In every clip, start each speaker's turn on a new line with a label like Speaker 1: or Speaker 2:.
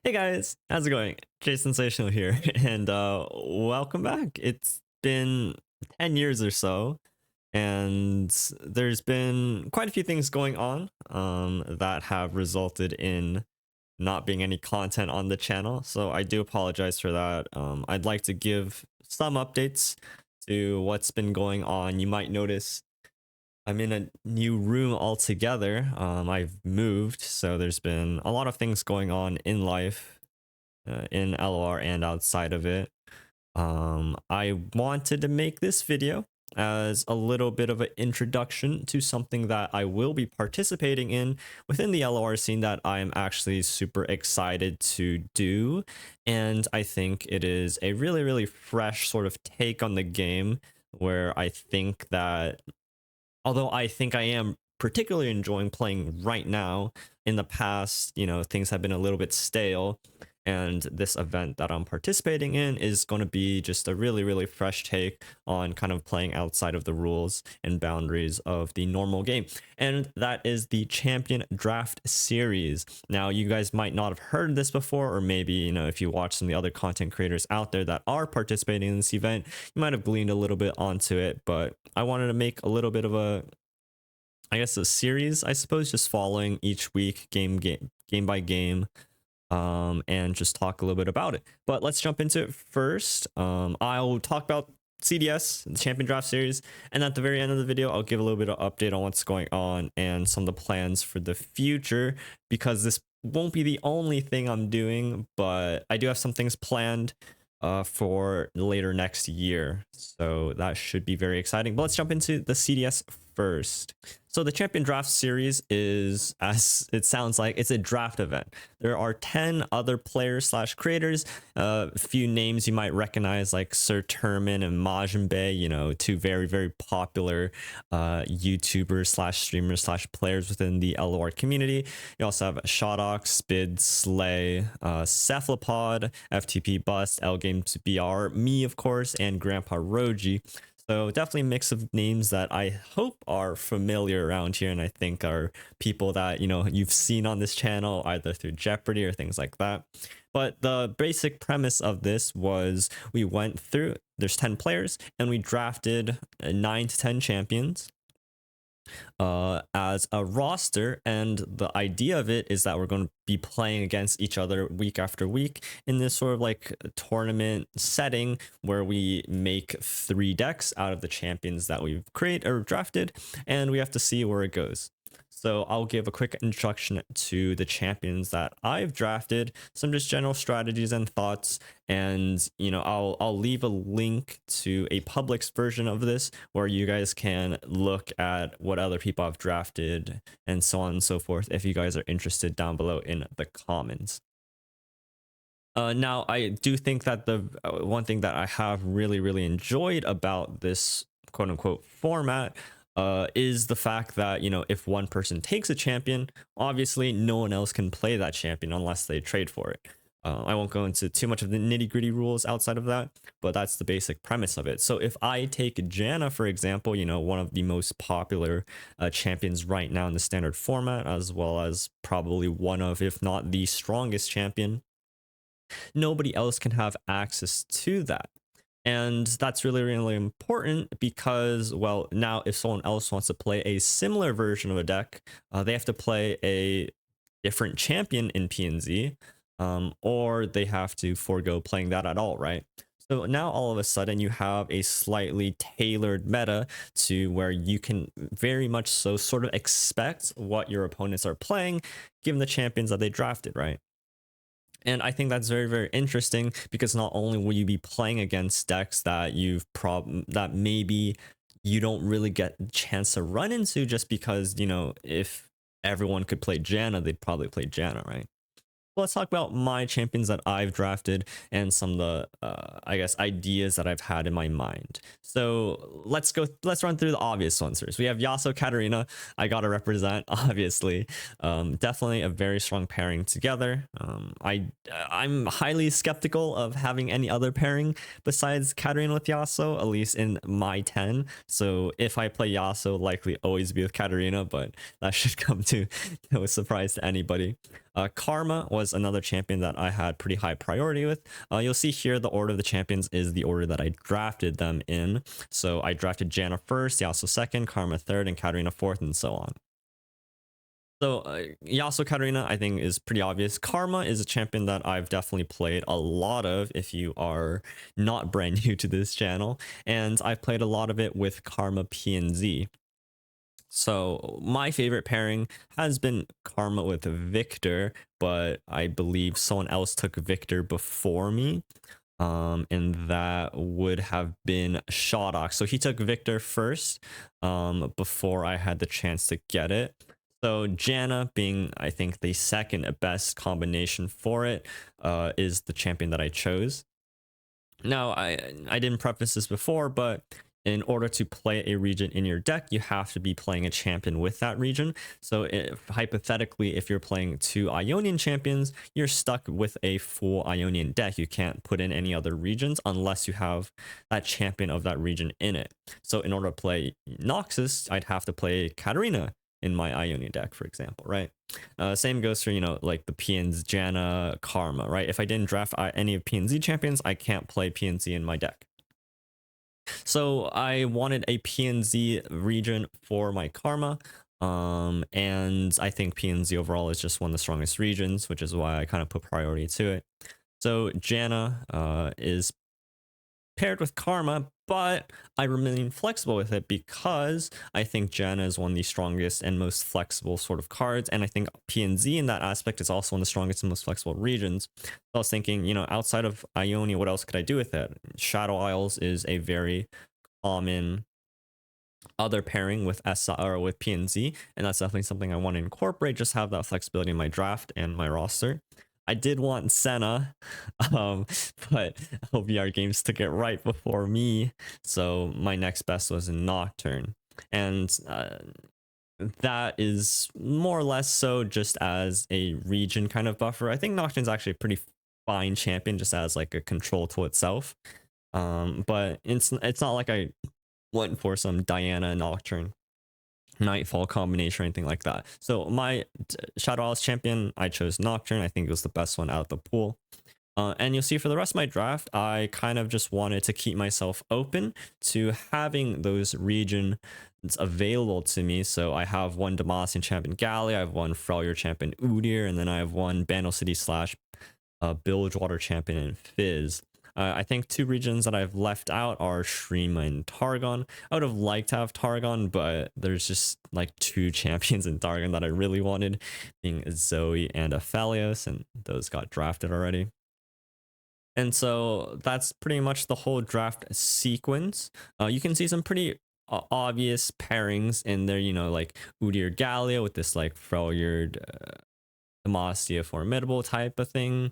Speaker 1: Hey guys, how's it going? Jay Sensational here, and welcome back. It's been 10 years or so, and there's been quite a few things going on that have resulted in not being any content on the channel. So I do apologize for that. I'd like to give some updates to what's been going on. You might notice I'm in a new room altogether. I've moved, so there's been a lot of things going on in life, in LOR and outside of it. I wanted to make this video as a little bit of an introduction to something that I will be participating in within the LOR scene that I'm actually super excited to do. And I think it is a really, really fresh sort of take on the game where I think that although I think I am particularly enjoying playing right now, in the past, things have been a little bit stale. And this event that I'm participating in is going to be just a really, really fresh take on kind of playing outside of the rules and boundaries of the normal game. And that is the Champion Draft Series. Now, you guys might not have heard this before, or maybe, if you watch some of the other content creators out there that are participating in this event, you might have gleaned a little bit onto it. But I wanted to make a little bit of a series, I suppose, just following each week, game by game, and just talk a little bit about it. But let's jump into it first. I'll talk about CDS, the Champion Draft Series, and at the very end of the video, I'll give a little bit of update on what's going on and some of the plans for the future, because this won't be the only thing I'm doing, but I do have some things planned for later next year, so that should be very exciting. But let's jump into the CDS first. So the Champion Draft Series is, as it sounds like, it's a draft event. There are 10 other players slash creators, a few names you might recognize like Sir Turman and Majin, two very, very popular YouTubers slash streamers slash players within the LOR community. You also have Shodox, Spid, Slay, Cephalopod, FTP Bust, L Games BR, me of course, and Grandpa Roji. So definitely a mix of names that I hope are familiar around here, and I think are people that you've seen on this channel either through Jeopardy or things like that. But the basic premise of this was we went through, there's 10 players, and we drafted 9 to 10 champions as a roster, and the idea of it is that we're going to be playing against each other week after week in this sort of like tournament setting where we make 3 decks out of the champions that we've created or drafted, and we have to see where it goes. So I'll give a quick introduction to the champions that I've drafted, some just general strategies and thoughts, and I'll leave a link to a Publix version of this where you guys can look at what other people have drafted and so on and so forth if you guys are interested down below in the comments. Now, I do think that the one thing that I have really, really enjoyed about this quote unquote format is the fact that, if one person takes a champion, obviously no one else can play that champion unless they trade for it. I won't go into too much of the nitty gritty rules outside of that, but that's the basic premise of it. So if I take Janna, for example, one of the most popular champions right now in the standard format, as well as probably one of, if not the strongest champion, nobody else can have access to that. And that's really, really important because, well, now if someone else wants to play a similar version of a deck, they have to play a different champion in PNZ, or they have to forego playing that at all, right? So now all of a sudden you have a slightly tailored meta to where you can very much so sort of expect what your opponents are playing, given the champions that they drafted, right? And I think that's very, very interesting because not only will you be playing against decks that that maybe you don't really get a chance to run into just because, if everyone could play Janna, they'd probably play Janna, right? Let's talk about my champions that I've drafted and some of the, I guess, ideas that I've had in my mind. So let's run through the obvious ones first. We have Yasuo Katarina. I gotta represent, obviously. Definitely a very strong pairing together. I'm highly skeptical of having any other pairing besides Katarina with Yasuo, at least in my 10. So if I play Yasuo, likely always be with Katarina, but that should come to no surprise to anybody. Karma was another champion that I had pretty high priority with. You'll see here the order of the champions is the order that I drafted them in. So I drafted Janna first, Yasuo second, Karma third, and Katarina fourth, and so on. So Yasuo Katarina, I think, is pretty obvious. Karma is a champion that I've definitely played a lot of if you are not brand new to this channel. And I've played a lot of it with Karma PNZ. So my favorite pairing has been Karma with Victor, but I believe someone else took Victor before me. And that would have been Shodox. So he took Victor first, before I had the chance to get it. So Janna being, I think, the second best combination for it, is the champion that I chose. Now, I didn't preface this before, but in order to play a region in your deck, you have to be playing a champion with that region. So hypothetically, if you're playing two Ionian champions, you're stuck with a full Ionian deck. You can't put in any other regions unless you have that champion of that region in it. So in order to play Noxus, I'd have to play Katarina in my Ionian deck, for example, right? Same goes for, like the PNZ, Janna, Karma, right? If I didn't draft any of PNZ champions, I can't play PNZ in my deck. So I wanted a PNZ region for my Karma. And I think PNZ overall is just one of the strongest regions, which is why I kind of put priority to it. So Janna is paired with Karma, but I remain flexible with it because I think Janna is one of the strongest and most flexible sort of cards, and I think PNZ in that aspect is also one of the strongest and most flexible regions. So I was thinking, outside of Ionia, what else could I do with it? Shadow Isles is a very common other pairing with or with PNZ, and that's definitely something I want to incorporate, just have that flexibility in my draft and my roster. I did want Senna, but OBR Games took it right before me, so my next best was in Nocturne, and that is more or less so just as a region kind of buffer. I think Nocturne's actually a pretty fine champion just as like a control tool itself, but it's not like I went for some Diana Nocturne Nightfall combination or anything like that. So my Shadow Isles champion, I chose Nocturne. I think it was the best one out of the pool. And you'll see for the rest of my draft, I kind of just wanted to keep myself open to having those regions available to me. So I have one Demacian champion Gallia, I have one Freljord champion Udyr, and then I have one Bandle City / Bilgewater champion and Fizz. I think two regions that I've left out are Shrima and Targon. I would have liked to have Targon, but there's just like two champions in Targon that I really wanted, being Zoe and Aphelios, and those got drafted already. And so that's pretty much the whole draft sequence. You can see some pretty obvious pairings in there, like Udyr Gallia with this like Freljord Demacia Formidable type of thing.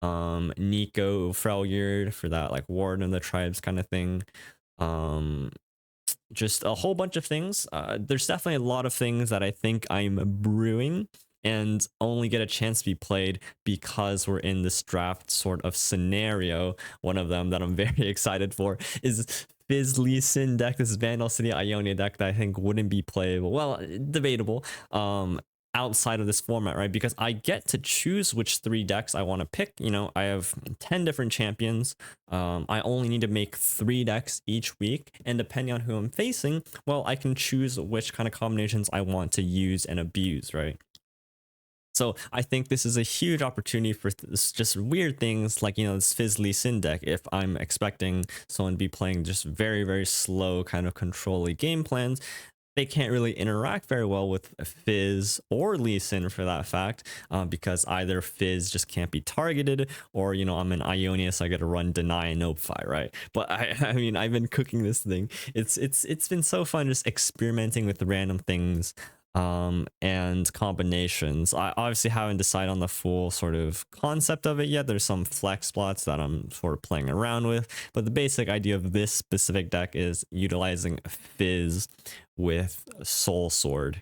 Speaker 1: Nico Freljord for that like Warden of the Tribes kind of thing. Just a whole bunch of things. There's definitely a lot of things that I think I'm brewing and only get a chance to be played because we're in this draft sort of scenario. One of them that I'm very excited for is Fizz Lee Sin deck. This is Vandal City Ionia deck that I think wouldn't be playable. Well, debatable. Outside of this format, right? Because I get to choose which 3 decks I want to pick. I have 10 different champions. I only need to make 3 decks each week, and depending on who I'm facing, well, I can choose which kind of combinations I want to use and abuse, right? So I think this is a huge opportunity for just weird things like, this Fizz Lee Sin deck. If I'm expecting someone to be playing just very, very slow kind of control-y game plans, they can't really interact very well with Fizz or Lee Sin for that fact, because either Fizz just can't be targeted, or I'm an Ionia, so I got to run Deny and Notify, right? But I mean, I've been cooking this thing. It's been so fun just experimenting with random things and combinations. I obviously haven't decided on the full sort of concept of it yet. There's some flex spots that I'm sort of playing around with, but the basic idea of this specific deck is utilizing Fizz with Soul Sword,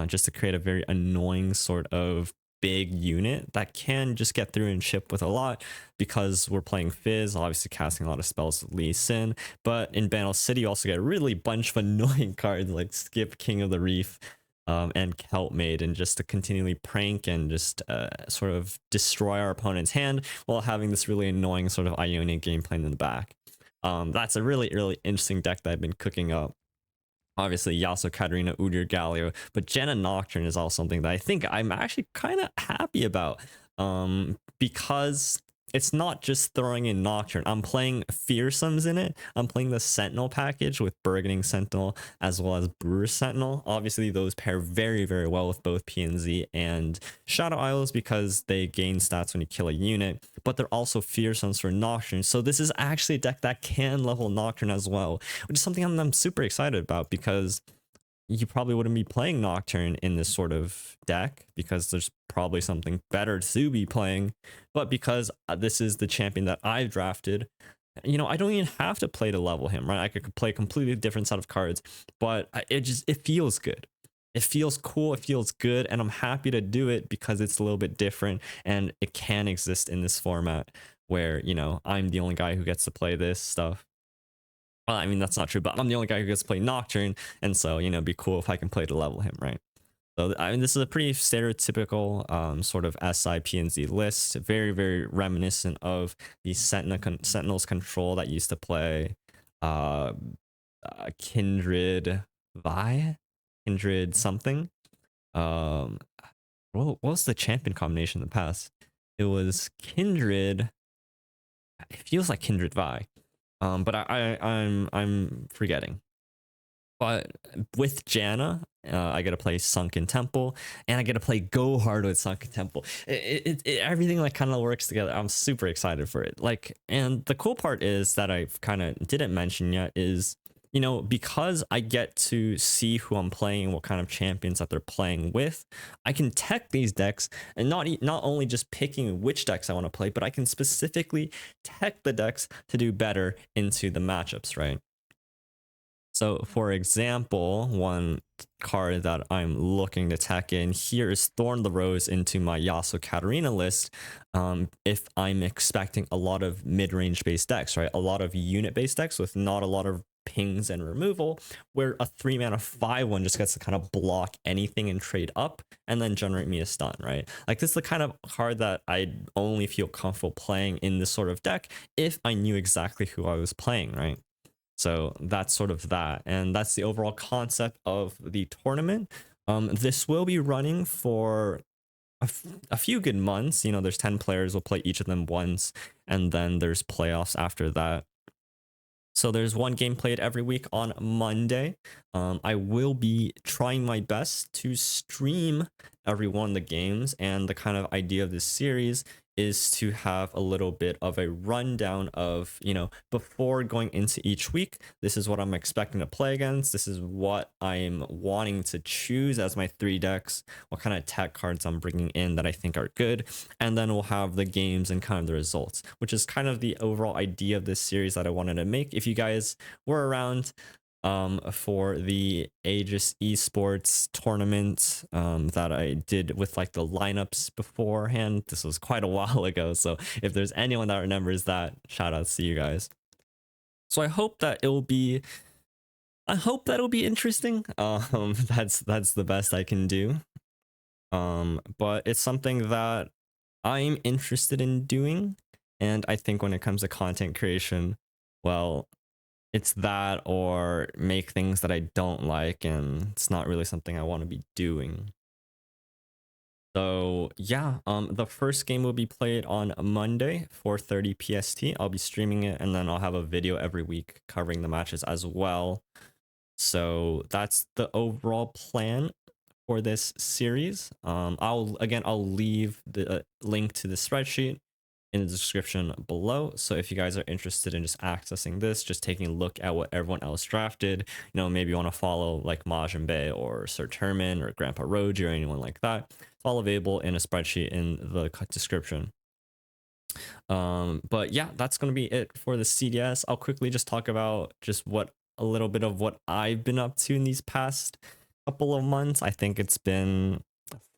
Speaker 1: just to create a very annoying sort of big unit that can just get through and ship with a lot, because we're playing Fizz, obviously casting a lot of spells with Lee Sin, but in Bandle City you also get a really bunch of annoying cards like Skip, King of the Reef, and Kelp made, and just to continually prank and just sort of destroy our opponent's hand while having this really annoying sort of Ionian gameplay in the back. That's a really, really interesting deck that I've been cooking up. Obviously, Yasuo, Katarina, Udyr, Galio, but Janna Nocturne is also something that I think I'm actually kind of happy about, because it's not just throwing in Nocturne. I'm playing Fearsomes in it. I'm playing the Sentinel package with Burgeoning Sentinel as well as Brewer Sentinel. Obviously, those pair very, very well with both PNZ and Shadow Isles because they gain stats when you kill a unit, but they're also Fearsomes for Nocturne. So this is actually a deck that can level Nocturne as well, which is something I'm super excited about because you probably wouldn't be playing Nocturne in this sort of deck because there's probably something better to be playing. But because this is the champion that I've drafted, I don't even have to play to level him, right? I could play a completely different set of cards, but it feels good. It feels cool, it feels good, and I'm happy to do it because it's a little bit different and it can exist in this format where, I'm the only guy who gets to play this stuff. Well, I mean, that's not true, but I'm the only guy who gets to play Nocturne, and so, it'd be cool if I can play to level him, right? So, I mean, this is a pretty stereotypical sort of SI PNZ list, very, very reminiscent of the Sentinel's Control that used to play uh, Kindred Vi? Kindred something. What was the champion combination in the past? It was Kindred. It feels like Kindred Vi. But I'm forgetting. But with Janna, I get to play Sunken Temple, and I get to play Go Hard with Sunken Temple. Everything like kind of works together. I'm super excited for it. Like, and the cool part is that I kind of didn't mention yet is, because I get to see who I'm playing and what kind of champions that they're playing with, I can tech these decks and not only just picking which decks I want to play, but I can specifically tech the decks to do better into the matchups, right? So, for example, one card that I'm looking to tech in here is Thorn the Rose into my Yasuo Katarina list. If I'm expecting a lot of mid-range based decks, right? A lot of unit based decks with not a lot of pings and removal, where a 3-mana 5/1 just gets to kind of block anything and trade up and then generate me a stun, right? Like, this is the kind of card that I only feel comfortable playing in this sort of deck if I knew exactly who I was playing, right? So that's sort of that. And that's the overall concept of the tournament. This will be running for a few good months. There's 10 players. We'll play each of them once, and then there's playoffs after that. So there's one game played every week on Monday. I will be trying my best to stream every one of the games, and the kind of idea of this series is to have a little bit of a rundown of, before going into each week, this is what I'm expecting to play against. This is what I'm wanting to choose as my 3 decks, what kind of tech cards I'm bringing in that I think are good. And then we'll have the games and kind of the results, which is kind of the overall idea of this series that I wanted to make. If you guys were around for the Aegis esports tournament that I did with like the lineups beforehand, this was quite a while ago, so if there's anyone that remembers that, shout outs to you guys. So I hope that it'll be interesting. That's the best I can do. But it's something that I'm interested in doing, and I think when it comes to content creation, well, it's that or make things that I don't like, and it's not really something I want to be doing. So yeah, the first game will be played on Monday, 4:30 PST. I'll be streaming it, and then I'll have a video every week covering the matches as well. So that's the overall plan for this series. I'll leave the link to the spreadsheet in the description below. So if you guys are interested in just accessing this, just taking a look at what everyone else drafted, maybe you want to follow like Majin Bay or Sir Termin or Grandpa Roji or anyone like that, it's all available in a spreadsheet in the description. But yeah, that's going to be it for the CDS. I'll quickly just talk about just a little bit of what I've been up to in these past couple of months. I think it's been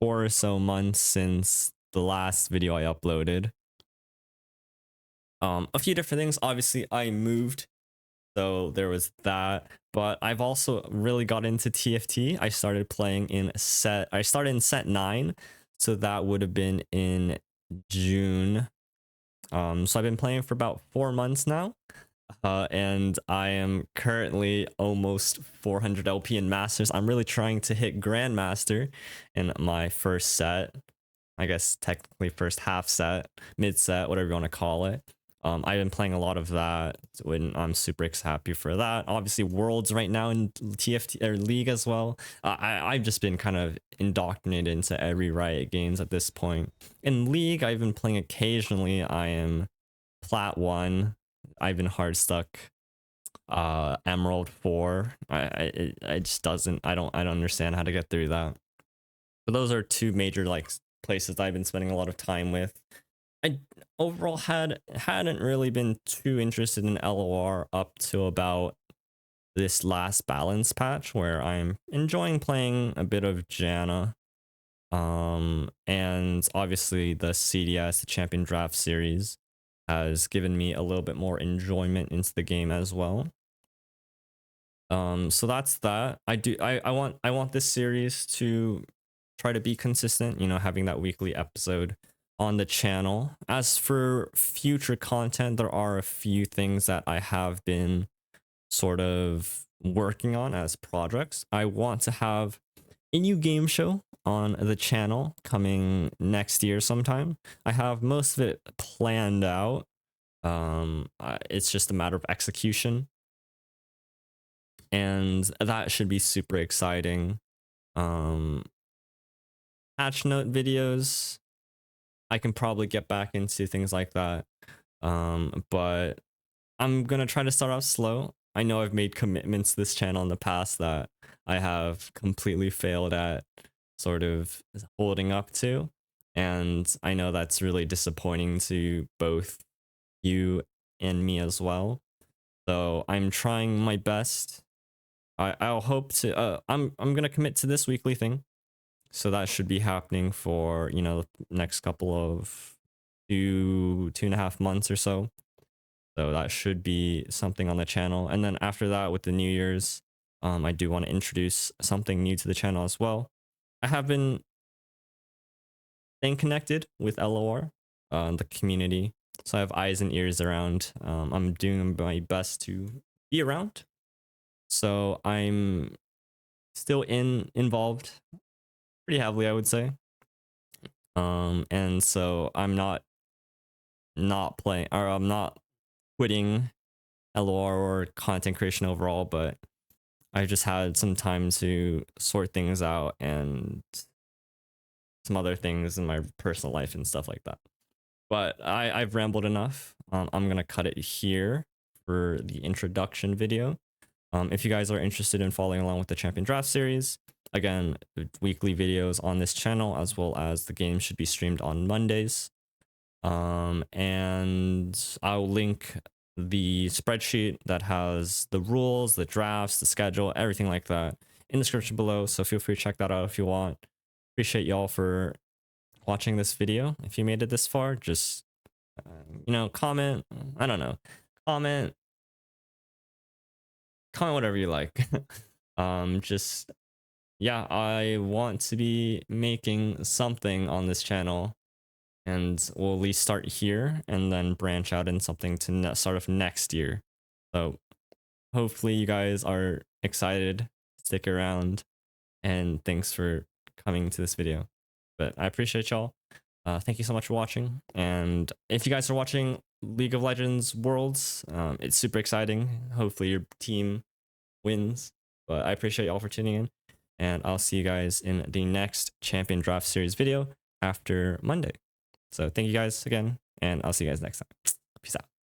Speaker 1: 4 or so months since the last video I uploaded. A few different things. Obviously, I moved So there was that. But I've also really got into TFT. I started playing in set. I started in set 9, so that would have been in June. So I've been playing for about 4 months now. And I am currently almost 400 LP in Masters. I'm really trying to hit Grandmaster in my first set. I guess technically first half set, mid set, whatever you want to call it. I've been playing a lot of that when I'm super happy for that. Obviously, Worlds right now in TFT or League as well. I've just been kind of indoctrinated into every Riot games at this point. In League, I've been playing occasionally. I am Plat 1. I've been hard stuck. Emerald 4. I just doesn't. I don't understand how to get through that. But those are two major like places I've been spending a lot of time with. I overall hadn't really been too interested in LOR up to about this last balance patch where I'm enjoying playing a bit of Janna. And obviously the CDS, the Champion Draft Series, has given me a little bit more enjoyment into the game as well. So that's that. I want this series to try to be consistent, you know, having that weekly episode on the channel. As for future content, there are a few things that I have been sort of working on as projects. I want to have a new game show on the channel coming next year sometime. I have most of it planned out. It's just a matter of execution, and that should be super exciting. Patch note videos, I can probably get back into things like that. But I'm gonna try to start off slow. I know I've made commitments to this channel in the past that I have completely failed at sort of holding up to, and I know that's really disappointing to both you and me as well. So I'm trying my best. I'll hope to. I'm gonna commit to this weekly thing, so that should be happening for, you know, the next couple of 2.5 months or so. So that should be something on the channel. And then after that, with the New Year's, I do want to introduce something new to the channel as well. I have been staying connected with LOR, the community. So I have eyes and ears around. I'm doing my best to be around. So I'm still involved pretty heavily, I would say. And so I'm not playing, or I'm not quitting LOR or content creation overall, but I just had some time to sort things out and some other things in my personal life and stuff like that. But I've rambled enough. I'm gonna cut it here for the introduction video. If you guys are interested in following along with the Champion Draft series, again, weekly videos on this channel, as well as the game should be streamed on Mondays. And I'll link the spreadsheet that has the rules, the drafts, the schedule, everything like that in the description below. So feel free to check that out if you want. Appreciate y'all for watching this video. If you made it this far, just, you know, comment. I don't know. Comment whatever you like. Just, yeah, I want to be making something on this channel, and we'll at least start here and then branch out in something to start of next year. So hopefully you guys are excited, stick around, and thanks for coming to this video. But I appreciate y'all. Thank you so much for watching. And if you guys are watching League of Legends Worlds, it's super exciting. Hopefully your team wins. But I appreciate y'all for tuning in, and I'll see you guys in the next Champion Draft Series video after Monday. So thank you guys again, and I'll see you guys next time. Peace out.